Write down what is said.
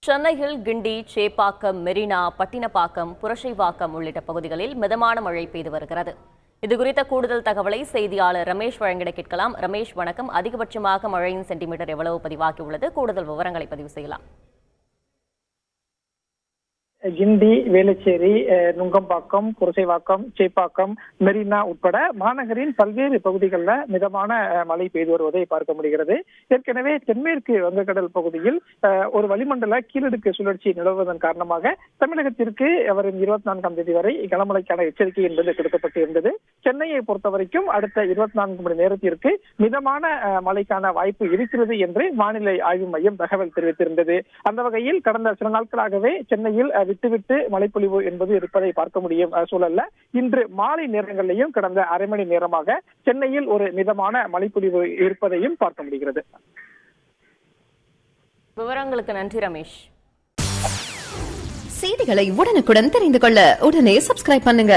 சென்னையில் கிண்டி, சேப்பாக்கம், மெரினா, பட்டினப்பாக்கம், புரசைவாக்கம் உள்ளிட்ட பகுதிகளில் மிதமான மழை பெய்து வருகிறது. இதுகுறித்த கூடுதல் தகவலை செய்தியாளர் ரமேஷ் வழங்கிட கேட்கலாம். ரமேஷ், வணக்கம். அதிகபட்சமாக மழையின் சென்டிமீட்டர் எவ்வளவு பதிவாகியுள்ளது? கூடுதல் விவரங்களை பதிவு செய்யலாம். கிண்டி, வேளச்சேரி, நுங்கம்பாக்கம், புரசைவாக்கம், சேப்பாக்கம், மெரினா உட்பட மாநகரின் பல்வேறு பகுதிகளில் மிதமான மழை பெய்து வருவதை பார்க்க முடிகிறது. ஏற்கனவே தென்மேற்கு வங்கக்கடல் பகுதியில் ஒரு வளிமண்டல கீழடுக்கு சுழற்சி நிலவுவதன் காரணமாக தமிழகத்திற்கு வரும் 24ஆம் தேதி வரை கனமழைக்கான எச்சரிக்கை என்பது கொடுக்கப்பட்டிருந்தது. சென்னையை பொறுத்த வரைக்கும் அடுத்த 24 மணி நேரத்திற்கு மிதமான மழைக்கான வாய்ப்பு இருக்கிறது என்று வானிலை ஆய்வு மையம் தகவல் தெரிவித்திருந்தது. அந்த வகையில் கடந்த சில நாட்களாகவே சென்னையில் விட்டுவிட்டு மழைப்பொழிவு என்பது இருப்பதை பார்க்க முடியும் சூழல்ல இன்று மாலை நேரங்களிலேயும் கடந்த அரை மணி நேரமாக சென்னையில் ஒரு மிதமான மழைப்பொழிவு இருப்பதையும் பார்க்க முடிகிறது. விவரங்களுக்கு நன்றி ரமேஷ். செய்திகளை உடனுக்குடன் தெரிந்து கொள்ள உடனே சப்ஸ்கிரைப் பண்ணுங்க.